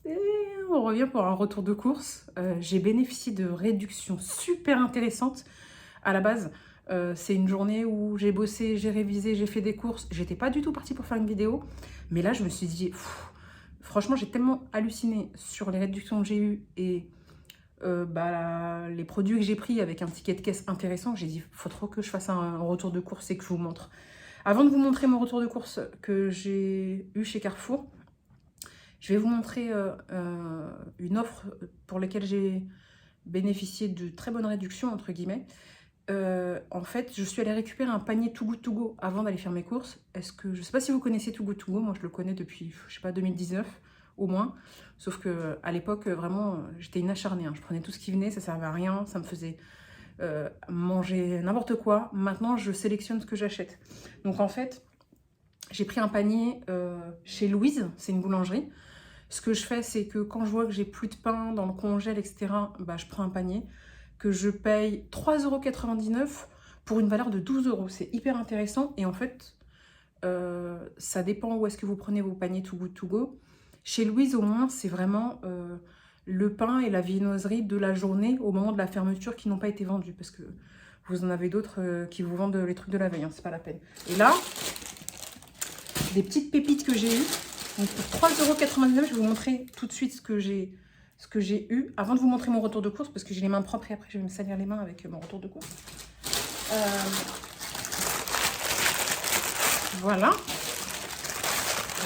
Et on revient pour un retour de course. J'ai bénéficié de réductions super intéressantes. À la base, c'est une journée où j'ai bossé, j'ai révisé, j'ai fait des courses. J'étais pas du tout partie pour faire une vidéo. Mais là, je me suis dit, franchement, j'ai tellement halluciné sur les réductions que j'ai eues et les produits que j'ai pris avec un ticket de caisse intéressant. J'ai dit, faut trop que je fasse un retour de course et que je vous montre. Avant de vous montrer mon retour de course que j'ai eu chez Carrefour, je vais vous montrer une offre pour laquelle j'ai bénéficié de très bonnes réductions, entre guillemets. En fait, je suis allée récupérer un panier Too Good To Go avant d'aller faire mes courses. Je ne sais pas si vous connaissez Too Good To Go, moi je le connais depuis, je sais pas, 2019 au moins. Sauf que à l'époque, vraiment, j'étais une acharnée. Je prenais tout ce qui venait, ça servait à rien, ça me faisait manger n'importe quoi. Maintenant, je sélectionne ce que j'achète. Donc en fait, j'ai pris un panier chez Louise, c'est une boulangerie. Ce que je fais, c'est que quand je vois que j'ai plus de pain dans le congèle, etc., je prends un panier que je paye 3,99 € pour une valeur de 12 €. C'est hyper intéressant. Et en fait, ça dépend où est-ce que vous prenez vos paniers Too Good To Go. Chez Louise, au moins, c'est vraiment le pain et la viennoiserie de la journée au moment de la fermeture qui n'ont pas été vendus. Parce que vous en avez d'autres qui vous vendent les trucs de la veille. C'est pas la peine. Et là, des petites pépites que j'ai eues. Donc pour 3,99 €, je vais vous montrer tout de suite ce que j'ai eu. Avant de vous montrer mon retour de course, parce que j'ai les mains propres et après je vais me salir les mains avec mon retour de course. Voilà.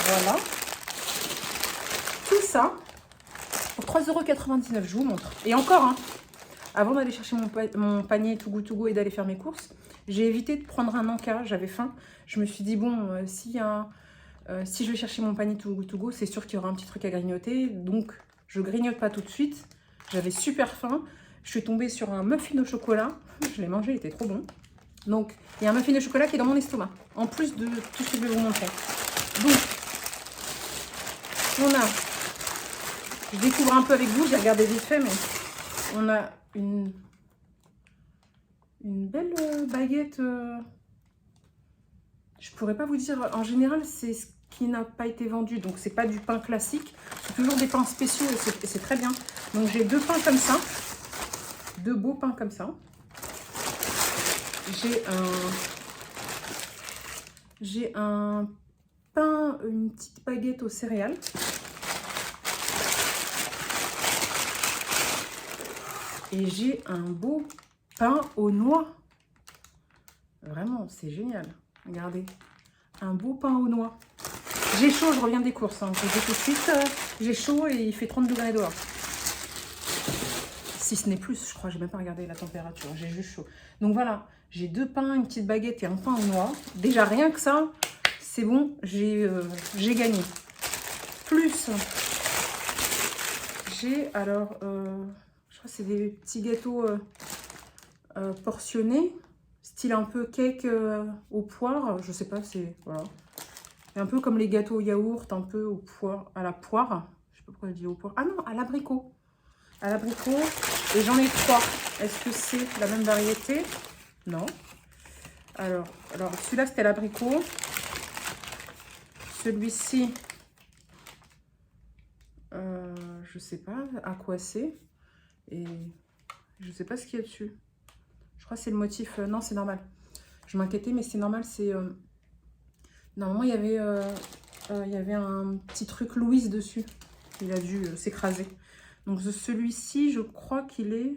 Voilà. Tout ça pour 3,99 €. Je vous montre. Et encore, avant d'aller chercher mon panier Too Good To Go et d'aller faire mes courses, j'ai évité de prendre un encas. J'avais faim. Je me suis dit, bon, si je vais chercher mon panier Too Good To Go, c'est sûr qu'il y aura un petit truc à grignoter. Donc, je grignote pas tout de suite. J'avais super faim. Je suis tombée sur un muffin au chocolat. Je l'ai mangé, il était trop bon. Donc, il y a un muffin au chocolat qui est dans mon estomac. En plus de tout ce que je vais vous montrer. Donc, je découvre un peu avec vous. J'ai regardé vite fait, mais on a une belle baguette. Je pourrais pas vous dire. En général, c'est ce qui n'a pas été vendu. Donc, c'est pas du pain classique. C'est toujours des pains spéciaux et c'est très bien. Donc, j'ai deux pains comme ça. Deux beaux pains comme ça. J'ai un pain, une petite baguette aux céréales. Et j'ai un beau pain aux noix. Vraiment, c'est génial. Regardez. Un beau pain aux noix. J'ai chaud, je reviens des courses. Je vous dis tout de suite, j'ai chaud et il fait 30 degrés dehors. Si ce n'est plus, je crois, j'ai même pas regardé la température. J'ai juste chaud. Donc voilà, j'ai deux pains, une petite baguette et un pain aux noix. Déjà, rien que ça, c'est bon, j'ai gagné. Plus, j'ai alors, je crois que c'est des petits gâteaux portionnés, style un peu cake aux poires. Je sais pas, c'est, voilà. Et un peu comme les gâteaux au yaourt, un peu au poire, à la poire. Je sais pas pourquoi je dis au poire. Ah non, à l'abricot. À l'abricot. Et j'en ai 3. Est-ce que c'est la même variété? Non. Alors celui-là, c'était l'abricot. Celui-ci, je sais pas à quoi c'est. Et je sais pas ce qu'il y a dessus. Je crois que c'est le motif. Non, c'est normal. Je m'inquiétais, mais c'est normal. C'est normalement, il y avait un petit truc Louise dessus. Il a dû s'écraser. Donc celui-ci, je crois qu'il est...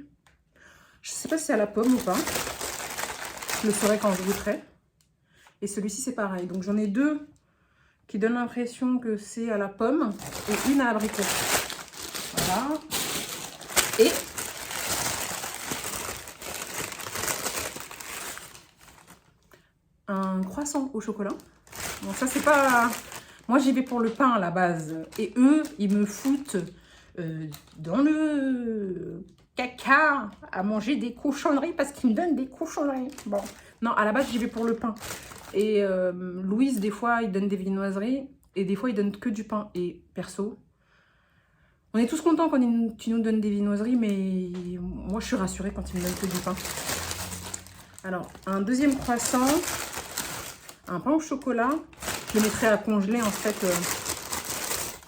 Je sais pas si c'est à la pomme ou pas. Je le saurai quand je goûterai. Et celui-ci, c'est pareil. Donc j'en ai deux qui donnent l'impression que c'est à la pomme et une à l'abricot. Voilà. Et un croissant au chocolat. Bon, ça, c'est pas... Moi, j'y vais pour le pain à la base. Et eux, ils me foutent dans le caca à manger des cochonneries parce qu'ils me donnent des cochonneries. Bon, non, à la base, j'y vais pour le pain. Et Louise, des fois, il donne des viennoiseries et des fois, il donne que du pain. Et perso, on est tous contents quand tu nous donnes des viennoiseries, mais moi, je suis rassurée quand il me donne que du pain. Alors, un deuxième croissant, un pain au chocolat, je le mettrai à congeler en fait,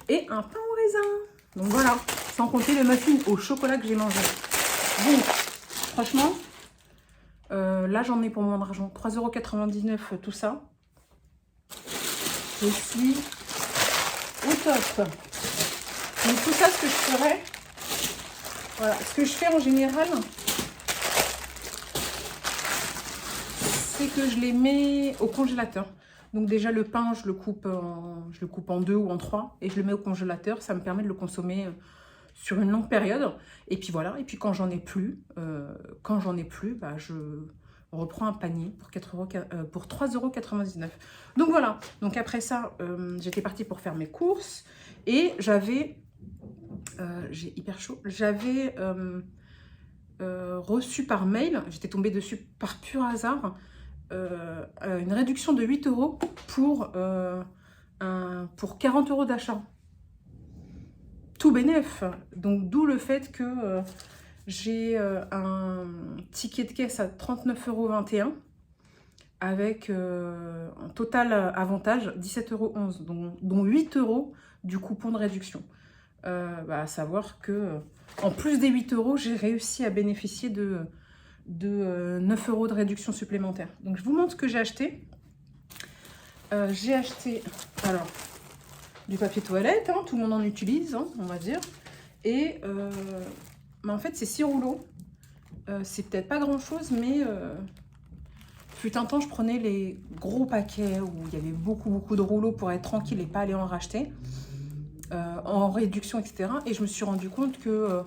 et un pain au raisin. Donc voilà, sans compter les muffins au chocolat que j'ai mangé. Donc, franchement, là j'en ai pour mon argent. 3,99 € tout ça. Je suis au top. Donc tout ça, ce que je ferais, voilà, ce que je fais en général, c'est que je les mets au congélateur. Donc déjà le pain, je le coupe en 2 ou en 3 et je le mets au congélateur. Ça me permet de le consommer sur une longue période. Et puis voilà, et puis quand j'en ai plus, bah, je reprends un panier pour 3,99 €. Donc voilà, donc après ça, j'étais partie pour faire mes courses et j'avais, j'ai hyper chaud, j'avais reçu par mail, j'étais tombée dessus par pur hasard, une réduction de 8 € pour 40 € d'achat. Tout bénef. Donc d'où le fait que j'ai un ticket de caisse à 39,21 € avec un total avantage 17,11 €, dont 8 € du coupon de réduction. À savoir que en plus des 8 €, j'ai réussi à bénéficier de 9 € de réduction supplémentaire. Donc je vous montre ce que j'ai acheté. J'ai acheté alors du papier toilette, hein, tout le monde en utilise, hein, on va dire. Et en fait c'est 6 rouleaux. C'est peut-être pas grand chose, mais fut un temps je prenais les gros paquets où il y avait beaucoup de rouleaux pour être tranquille et pas aller en racheter. En réduction, etc. Et je me suis rendu compte que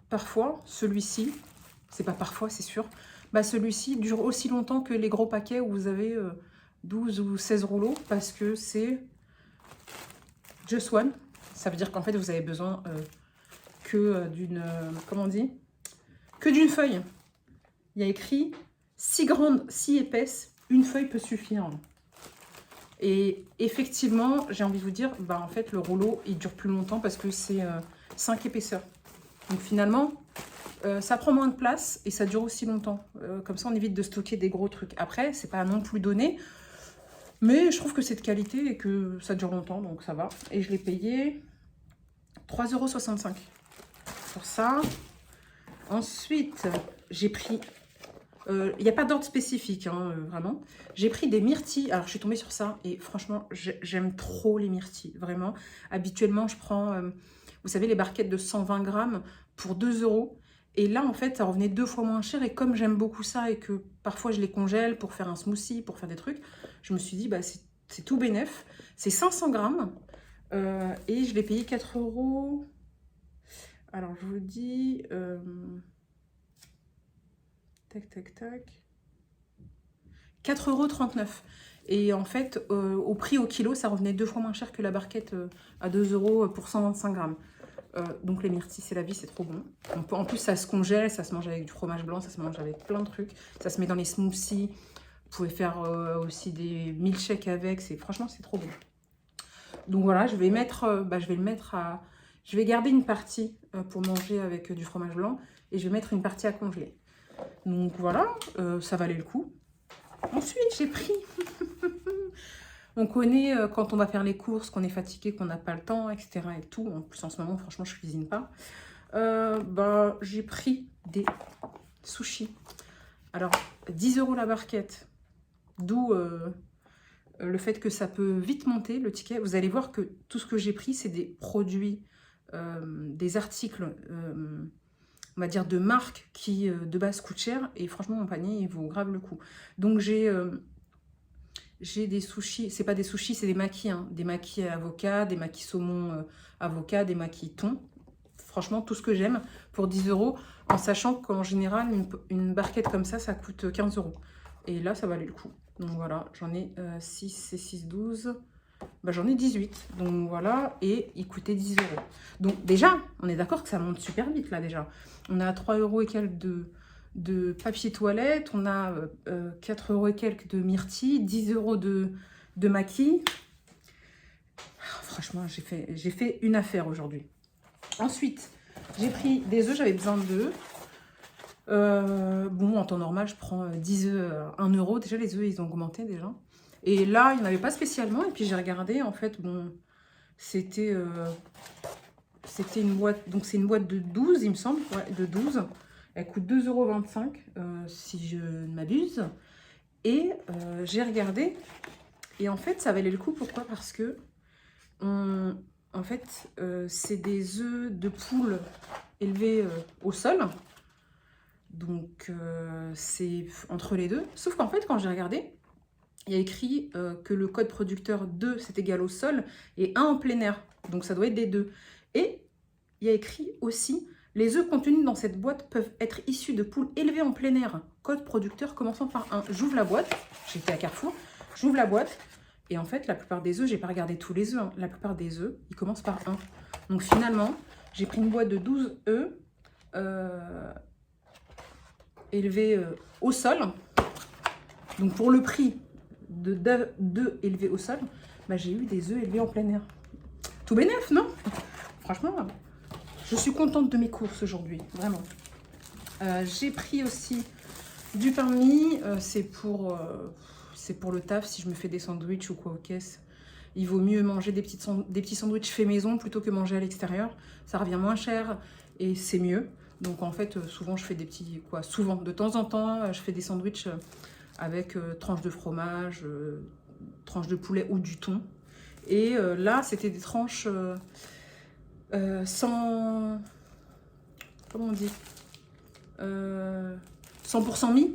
parfois, celui-ci, c'est pas parfois, c'est sûr, celui-ci dure aussi longtemps que les gros paquets où vous avez 12 ou 16 rouleaux parce que c'est just one. Ça veut dire qu'en fait, vous avez besoin que d'une, comment on dit, que d'une feuille. Il y a écrit 6 grandes, 6 épaisses, une feuille peut suffire. Et effectivement, j'ai envie de vous dire, en fait, le rouleau, il dure plus longtemps parce que c'est 5 épaisseurs. Donc finalement, ça prend moins de place et ça dure aussi longtemps. Comme ça, on évite de stocker des gros trucs. Après, c'est pas non plus donné, mais je trouve que c'est de qualité et que ça dure longtemps, donc ça va. Et je l'ai payé 3,65 € pour ça. Ensuite, j'ai pris... Il n'y a pas d'ordre spécifique, hein, vraiment. J'ai pris des myrtilles. Alors, je suis tombée sur ça. Et franchement, j'aime trop les myrtilles, vraiment. Habituellement, je prends, vous savez, les barquettes de 120 grammes pour 2 €. Et là, en fait, ça revenait 2 fois moins cher. Et comme j'aime beaucoup ça et que parfois, je les congèle pour faire un smoothie, pour faire des trucs, je me suis dit, c'est tout bénef. C'est 500 grammes. Et je l'ai payé 4 €. Alors, je vous dis... tac, tac, tac. 4,39 €. Et en fait, au prix au kilo, ça revenait 2 fois moins cher que la barquette à 2 € pour 125 grammes. Donc les myrtilles, c'est la vie, c'est trop bon. En plus, ça se congèle, ça se mange avec du fromage blanc, ça se mange avec plein de trucs. Ça se met dans les smoothies. Vous pouvez faire aussi des milkshakes avec. Franchement, c'est trop bon. Donc voilà, je vais je vais garder une partie pour manger avec du fromage blanc. Et je vais mettre une partie à congeler. Donc voilà, ça valait le coup. Ensuite, j'ai pris... On connaît quand on va faire les courses, qu'on est fatigué, qu'on n'a pas le temps, etc. et tout. En plus, en ce moment, franchement, je cuisine pas. J'ai pris des sushis. Alors, 10 € la barquette. D'où le fait que ça peut vite monter, le ticket. Vous allez voir que tout ce que j'ai pris, c'est des produits, des articles... on va dire de marque qui de base coûte cher et franchement mon panier il vaut grave le coup. Donc j'ai des sushis, c'est pas des sushis, c'est des makis, hein. Des makis avocat, des makis saumon avocat, des makis thon. Franchement tout ce que j'aime pour 10 €, en sachant qu'en général une barquette comme ça coûte 15 €. Et là ça valait le coup. Donc voilà, j'en ai 6 et 6, 12. J'en ai 18, donc voilà, et il coûtait 10 €. Donc déjà, on est d'accord que ça monte super vite là déjà. On a 3 € et quelques de papier toilette, on a 4 € et quelques de myrtilles, 10 € de maquis. Franchement, j'ai fait une affaire aujourd'hui. Ensuite, j'ai pris des œufs, j'avais besoin d'œufs. En temps normal, je prends 10 œufs à 1 €. Déjà, les œufs, ils ont augmenté déjà. Et là, il n'y en avait pas spécialement. Et puis, j'ai regardé, en fait, C'était une boîte, donc c'est une boîte de 12, il me semble, ouais, de 12. Elle coûte 2,25 € si je ne m'abuse. Et j'ai regardé, et en fait, ça valait le coup. Pourquoi? Parce que, en fait, c'est des œufs de poule élevés au sol. Donc, c'est entre les deux. Sauf qu'en fait, quand j'ai regardé, il y a écrit que le code producteur 2, c'est égal au sol, et 1 en plein air. Donc, ça doit être des deux. Et il y a écrit aussi, les œufs contenus dans cette boîte peuvent être issus de poules élevées en plein air. Code producteur commençant par 1. J'ouvre la boîte, j'étais à Carrefour, j'ouvre la boîte, et en fait, la plupart des œufs, j'ai pas regardé tous les œufs, hein, la plupart des œufs, ils commencent par 1. Donc finalement, j'ai pris une boîte de 12 œufs élevés au sol. Donc pour le prix de 2 élevés au sol, bah, j'ai eu des œufs élevés en plein air. Tout bénef, non? Franchement, je suis contente de mes courses aujourd'hui, vraiment. J'ai pris aussi du pain de mie, c'est pour le taf, si je me fais des sandwichs ou quoi aux caisses. Il vaut mieux manger des petits sandwichs faits maison plutôt que manger à l'extérieur. Ça revient moins cher et c'est mieux. Donc en fait, souvent je fais des petits... Souvent, de temps en temps, je fais des sandwichs avec tranches de fromage, tranches de poulet ou du thon. Et là, c'était des tranches sans... Comment on dit 100% mie.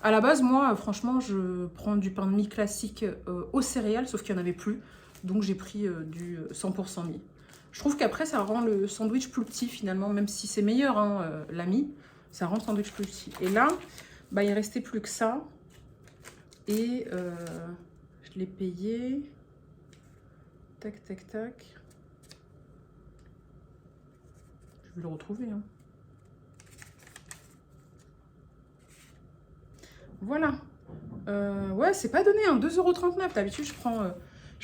À la base, moi, franchement, je prends du pain de mie classique aux céréales, sauf qu'il n'y en avait plus. Donc, j'ai pris du 100% mie. Je trouve qu'après, ça rend le sandwich plus petit, finalement, même si c'est meilleur, hein, la mie, ça rend le sandwich plus petit. Et là, bah, il restait plus que ça. Et je l'ai payé. Tac, tac, tac. Je vais le retrouver, hein. Voilà. Ouais, c'est pas donné, hein, 2,39 €. D'habitude, je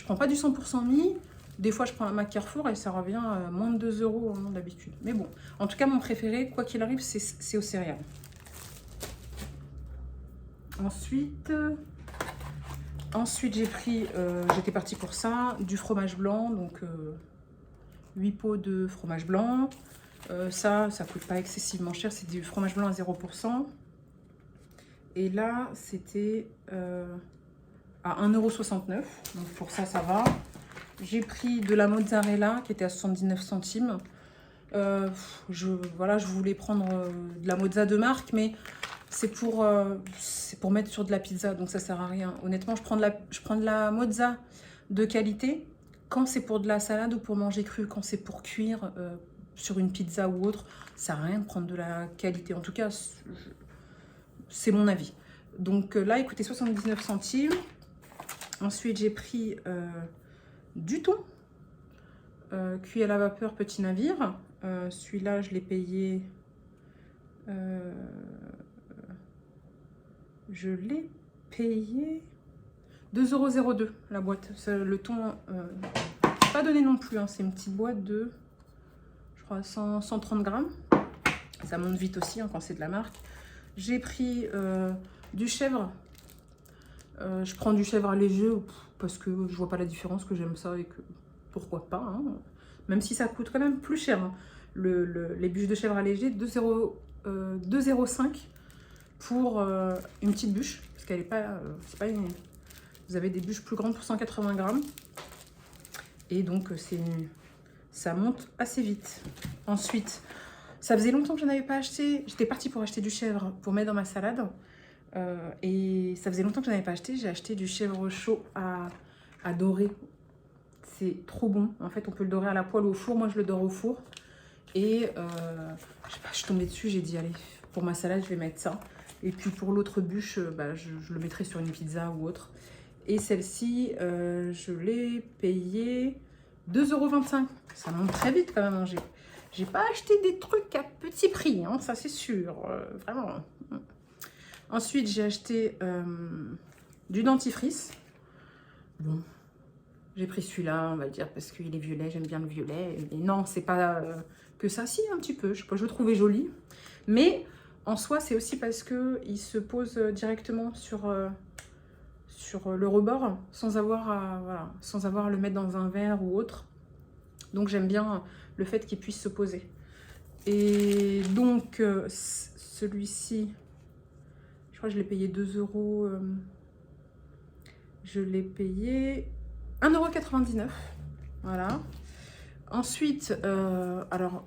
prends pas du 100% mie. Des fois, je prends un Mac Carrefour et ça revient à moins de 2 € hein, d'habitude. Mais bon, en tout cas, mon préféré, quoi qu'il arrive, c'est aux céréales. Ensuite j'ai pris, j'étais partie pour ça, du fromage blanc, donc 8 pots de fromage blanc. Ça coûte pas excessivement cher, c'est du fromage blanc à 0%. Et là, c'était à 1,69 €. Donc pour ça, ça va. J'ai pris de la mozzarella qui était à 79 centimes. Voilà, je voulais prendre de la mozza de marque, mais c'est pour mettre sur de la pizza, donc ça sert à rien. Honnêtement, je prends de la mozza de qualité quand c'est pour de la salade ou pour manger cru. Quand c'est pour cuire sur une pizza ou autre, ça sert à rien de prendre de la qualité. En tout cas, c'est mon avis. Donc là, il coûtait 79 centimes. Ensuite, j'ai pris du thon cuit à la vapeur petit navire. Celui-là, je l'ai payé... je l'ai payé 2,02 € la boîte. Le thon, pas donné non plus. Hein. C'est une petite boîte de, je crois, 130 grammes. Ça monte vite aussi hein, quand c'est de la marque. J'ai pris du chèvre. Je prends du chèvre léger parce que je vois pas la différence, que j'aime ça et que pourquoi pas. Hein. Même si ça coûte quand même plus cher. Hein. Les bûches de chèvre allégées, 2,05 € pour une petite bûche. Parce qu'elle est pas, c'est pas une... Vous avez des bûches plus grandes pour 180 grammes. Et donc, ça monte assez vite. Ensuite, ça faisait longtemps que je n'en avais pas acheté. J'étais partie pour acheter du chèvre pour mettre dans ma salade. Et ça faisait longtemps que je n'en avais pas acheté. J'ai acheté du chèvre chaud à dorer. C'est trop bon. En fait, on peut le dorer à la poêle ou au four. Moi, je le dore au four. Et je sais pas, je suis tombée dessus. J'ai dit, allez, pour ma salade, je vais mettre ça. Et puis pour l'autre bûche, bah, je le mettrai sur une pizza ou autre. Et celle-ci, je l'ai payée 2,25 €. Ça monte très vite quand même. Hein. J'ai pas acheté des trucs à petit prix, hein, ça c'est sûr. Vraiment. Ensuite, j'ai acheté du dentifrice. Bon, j'ai pris celui-là, on va dire, parce qu'il est violet, j'aime bien le violet. Et non, c'est pas que ça, si, un petit peu. Je sais pas, je le trouvais joli. Mais en soi, c'est aussi parce qu'il se pose directement sur le rebord, sans avoir à le mettre dans un verre ou autre. Donc j'aime bien le fait qu'il puisse se poser. Et donc celui-ci, je crois que je l'ai payé 2 euros. Je l'ai payé 1,99 €. Voilà. Ensuite, alors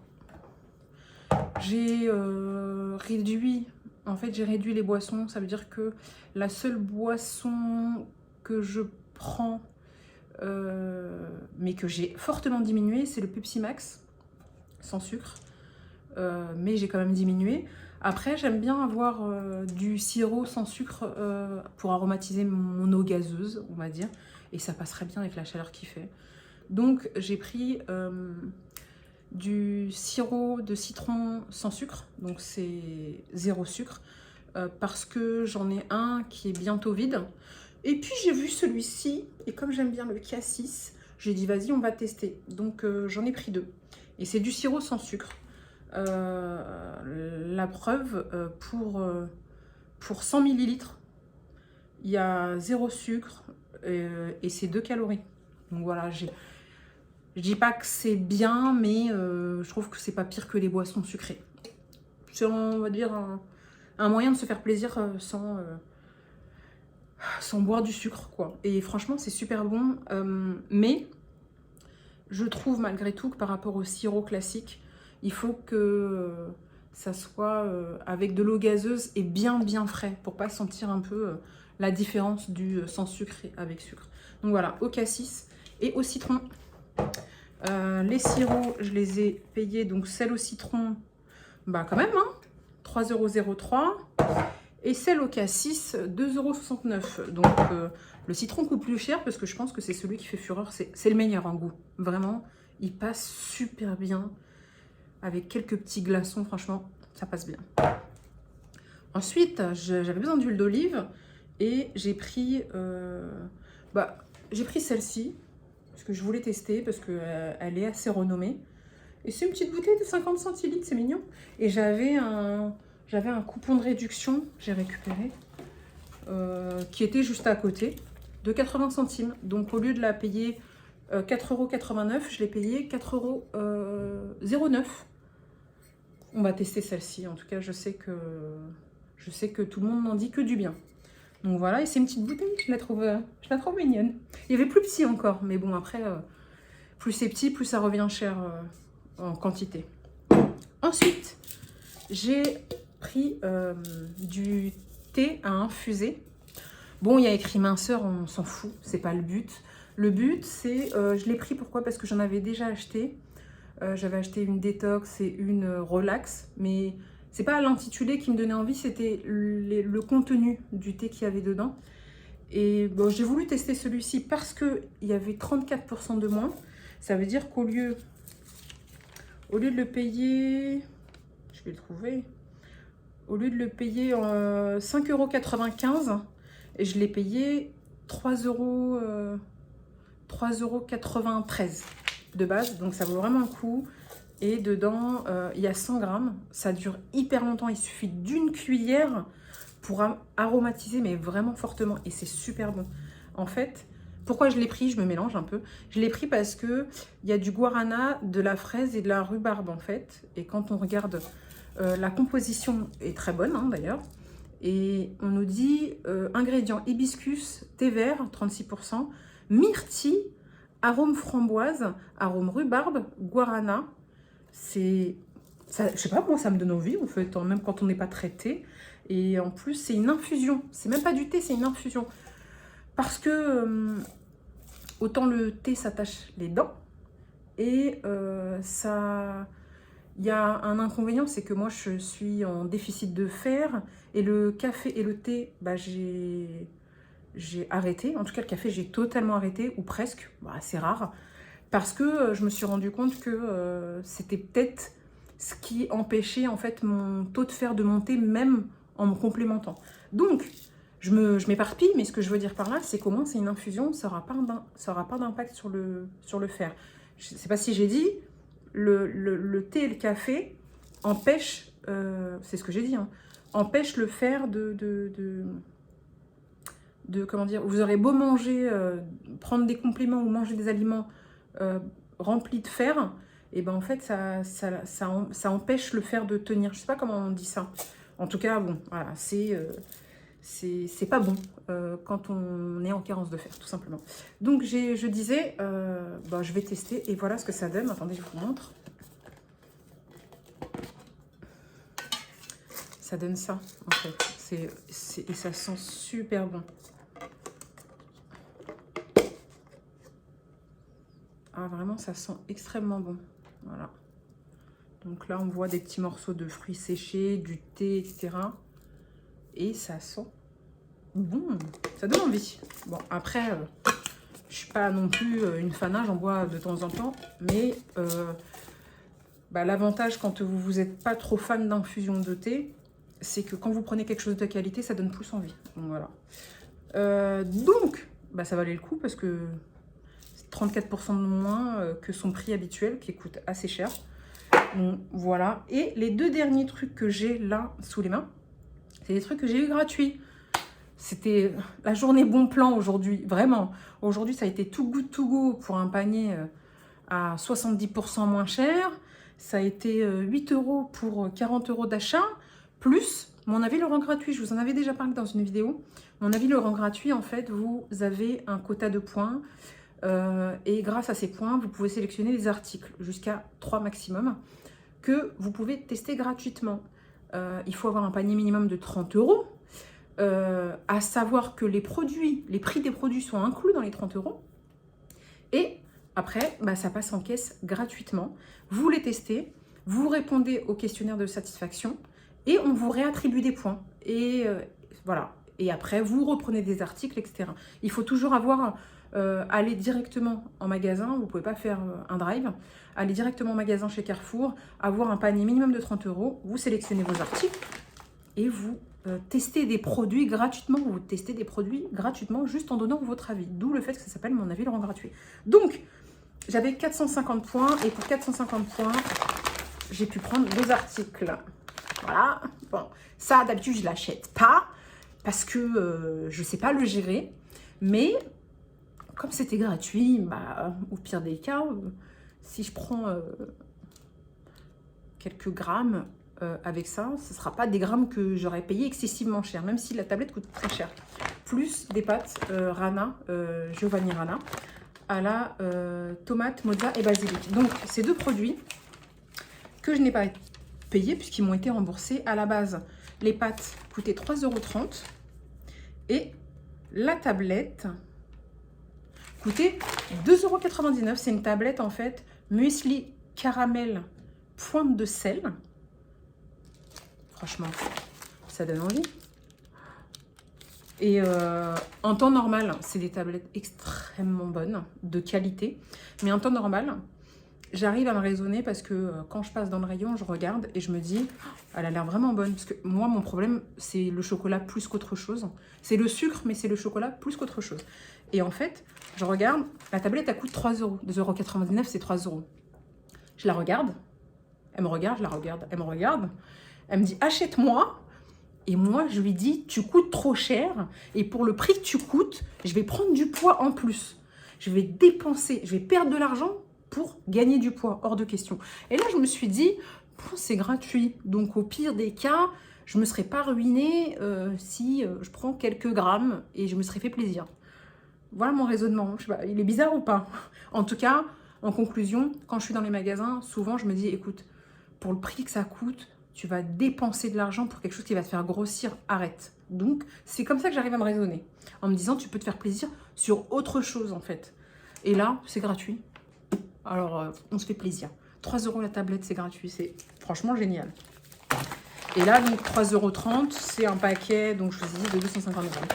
j'ai réduit, en fait j'ai réduit les boissons. Ça veut dire que la seule boisson que je prends, mais que j'ai fortement diminué, c'est le Pepsi Max, sans sucre. Mais j'ai quand même diminué. Après, j'aime bien avoir du sirop sans sucre pour aromatiser mon eau gazeuse, on va dire. Et ça passerait bien avec la chaleur qu'il fait. Donc, j'ai pris du sirop de citron sans sucre. Donc, c'est 0 sucre. Parce que j'en ai un qui est bientôt vide. Et puis, j'ai vu celui-ci. Et comme j'aime bien le Cassis, j'ai dit, vas-y, on va tester. Donc, j'en ai pris 2. Et c'est du sirop sans sucre. La preuve, pour 100 ml, il y a 0 sucre et c'est 2 calories. Donc voilà, je dis pas que c'est bien, mais je trouve que c'est pas pire que les boissons sucrées. C'est, on va dire, un moyen de se faire plaisir sans boire du sucre, quoi. Et franchement, c'est super bon. Mais je trouve malgré tout que par rapport au sirop classique, il faut que ça soit avec de l'eau gazeuse et bien frais pour pas sentir un peu la différence du sans sucre et avec sucre. Donc voilà, au cassis et au citron. Les sirops, je les ai payés, donc celle au citron, bah quand même, hein, 3,03 €. Et celle au cassis, 2,69 €. Donc le citron coûte plus cher parce que je pense que c'est celui qui fait fureur. C'est le meilleur en goût. Vraiment, il passe super bien. Avec quelques petits glaçons, franchement, ça passe bien. Ensuite, j'avais besoin d'huile d'olive et j'ai pris, celle-ci parce que je voulais tester, parce qu'elle est assez renommée. Et c'est une petite bouteille de 50 centilitres, c'est mignon. Et j'avais un coupon de réduction, j'ai récupéré, qui était juste à côté, de 80 centimes. Donc au lieu de la payer 4,89 €, je l'ai payé 4,09 €. On va tester celle-ci. En tout cas, je sais que tout le monde n'en dit que du bien. Donc voilà, et c'est une petite bouteille, je la trouve mignonne. Il y avait plus petit encore, mais bon, après, plus c'est petit, plus ça revient cher en quantité. Ensuite, j'ai pris du thé à infuser. Bon, il y a écrit minceur, on s'en fout, c'est pas le but. Le but, c'est, je l'ai pris, pourquoi? Parce que j'en avais déjà acheté. J'avais acheté une détox et une relax, mais c'est pas l'intitulé qui me donnait envie, c'était le contenu du thé qu'il y avait dedans. Et bon, j'ai voulu tester celui-ci parce qu'il y avait 34% de moins. Ça veut dire qu'au lieu de le payer, je vais le trouver, au lieu de le payer 5,95 €, et je l'ai payé 3,93 € de base, donc ça vaut vraiment le coup. Et dedans, il y a 100 grammes, ça dure hyper longtemps, il suffit d'une cuillère pour aromatiser, mais vraiment fortement, et c'est super bon. En fait, pourquoi je l'ai pris? Je me mélange un peu. Je l'ai pris parce que il y a du guarana, de la fraise et de la rhubarbe, en fait. Et quand on regarde, la composition est très bonne, hein, d'ailleurs. Et on nous dit ingrédients hibiscus, thé vert, 36%, myrtille, arôme framboise, arôme rhubarbe, guarana. C'est, ça, je sais pas, moi ça me donne envie en fait, même quand on n'est pas traité. Et en plus c'est une infusion, c'est même pas du thé, c'est une infusion. Parce que autant le thé s'attache les dents, et il y a un inconvénient, c'est que moi je suis en déficit de fer, et le café et le thé, bah, j'ai arrêté. En tout cas le café j'ai totalement arrêté, ou presque, bah, c'est rare. Parce que je me suis rendu compte que c'était peut-être ce qui empêchait en fait mon taux de fer de monter, même en me complémentant. Donc, je m'éparpille, mais ce que je veux dire par là, c'est qu'au moins c'est une infusion, ça aura pas d'impact sur le fer. Je ne sais pas si j'ai dit, le thé et le café empêchent, c'est ce que j'ai dit, hein, empêchent le fer comment dire, vous aurez beau manger, prendre des compléments ou manger des aliments rempli de fer, et ben en fait, ça empêche le fer de tenir. Je sais pas comment on dit ça. En tout cas, bon, voilà, c'est pas bon quand on est en carence de fer, tout simplement. Donc, je disais, bah, je vais tester, et voilà ce que ça donne. Attendez, je vous montre. Ça donne ça, en fait. Et ça sent super bon. Ah, vraiment, ça sent extrêmement bon. Voilà. Donc là, on voit des petits morceaux de fruits séchés, du thé, etc. Et ça sent bon. Ça donne envie. Bon, après, je suis pas non plus une fana, j'en bois de temps en temps. Mais bah, l'avantage, quand vous n'êtes pas trop fan d'infusion de thé, c'est que quand vous prenez quelque chose de qualité, ça donne plus envie. Donc voilà. Donc, bah, ça valait le coup parce que 34% de moins que son prix habituel qui coûte assez cher. Donc voilà. Et les deux derniers trucs que j'ai là sous les mains, c'est des trucs que j'ai eu gratuits. C'était la journée bon plan aujourd'hui. Vraiment. Aujourd'hui, ça a été Too Good To Go pour un panier à 70% moins cher. Ça a été 8 € pour 40 € d'achat. Plus mon avis le rang gratuit. Je vous en avais déjà parlé dans une vidéo. Mon avis le rang gratuit, en fait, vous avez un quota de points. Et grâce à ces points, vous pouvez sélectionner des articles jusqu'à 3 maximum que vous pouvez tester gratuitement. Il faut avoir un panier minimum de 30 €. À savoir que les prix des produits sont inclus dans les 30 €. Et après, bah, ça passe en caisse gratuitement. Vous les testez, vous répondez au questionnaire de satisfaction et on vous réattribue des points. Et voilà. Et après, vous reprenez des articles, etc. Il faut toujours aller directement en magasin. Vous ne pouvez pas faire un drive. Aller directement en magasin chez Carrefour, avoir un panier minimum de 30 €. Vous sélectionnez vos articles et vous testez des produits gratuitement. Vous testez des produits gratuitement juste en donnant votre avis. D'où le fait que ça s'appelle mon avis le rend gratuit. Donc, j'avais 450 points et pour 450 points, j'ai pu prendre 2 articles. Voilà. Bon, ça, d'habitude, je ne l'achète pas parce que je ne sais pas le gérer. Mais comme c'était gratuit, bah, au pire des cas, si je prends quelques grammes avec ça, ce ne sera pas des grammes que j'aurais payé excessivement cher, même si la tablette coûte très cher. Plus des pâtes Rana, Giovanni Rana, à la tomate, mozza et basilic. Donc, ces deux produits que je n'ai pas payés puisqu'ils m'ont été remboursés. À la base, les pâtes coûtaient 3,30 € et la tablette coûtait 2,99 €. C'est une tablette, en fait, muesli caramel pointe de sel. Franchement, ça donne envie. Et en temps normal, c'est des tablettes extrêmement bonnes, de qualité. Mais en temps normal, j'arrive à me raisonner parce que quand je passe dans le rayon, je regarde et je me dis, elle a l'air vraiment bonne. Parce que moi, mon problème, c'est le chocolat plus qu'autre chose. C'est le sucre, mais c'est le chocolat plus qu'autre chose. Et en fait, je regarde, la tablette, elle coûte 3 €. 2,99 €, c'est 3 €. Je la regarde, elle me regarde, je la regarde, elle me regarde. Elle me dit, achète-moi. Et moi, je lui dis, tu coûtes trop cher. Et pour le prix que tu coûtes, je vais prendre du poids en plus. Je vais dépenser, je vais perdre de l'argent pour gagner du poids, hors de question. Et là, je me suis dit, bon, c'est gratuit. Donc, au pire des cas, je ne me serais pas ruinée si je prends quelques grammes et je me serais fait plaisir. Voilà mon raisonnement. Je sais pas, il est bizarre ou pas? En tout cas, en conclusion, quand je suis dans les magasins, souvent, je me dis, écoute, pour le prix que ça coûte, tu vas dépenser de l'argent pour quelque chose qui va te faire grossir, arrête. Donc, c'est comme ça que j'arrive à me raisonner. En me disant, tu peux te faire plaisir sur autre chose, en fait. Et là, c'est gratuit. Alors, on se fait plaisir. 3 € la tablette, c'est gratuit. C'est franchement génial. Et là, donc, 3,30 €, c'est un paquet, donc je vous ai dit, de 250 grammes.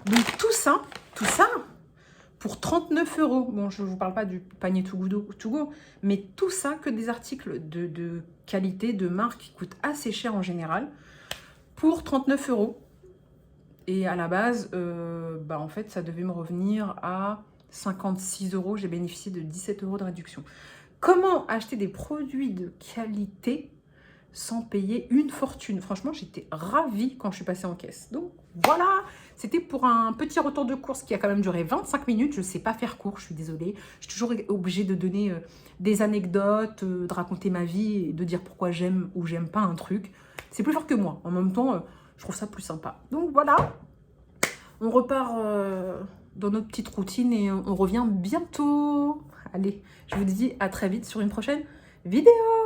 Donc, tout ça, pour 39 €. Bon, je ne vous parle pas du panier To Go, mais tout ça, que des articles de qualité, de marque, qui coûtent assez cher en général, pour 39 €. Et à la base, bah, en fait, ça devait me revenir à 56 €. J'ai bénéficié de 17 € de réduction. Comment acheter des produits de qualité sans payer une fortune. Franchement, j'étais ravie quand je suis passée en caisse. Donc voilà, c'était pour un petit retour de course qui a quand même duré 25 minutes. Je ne sais pas faire court, je suis désolée. Je suis toujours obligée de donner des anecdotes, de raconter ma vie et de dire pourquoi j'aime ou j'aime pas un truc. C'est plus fort que moi. En même temps, je trouve ça plus sympa. Donc voilà, on repart dans notre petite routine et on revient bientôt. Allez, je vous dis à très vite sur une prochaine vidéo.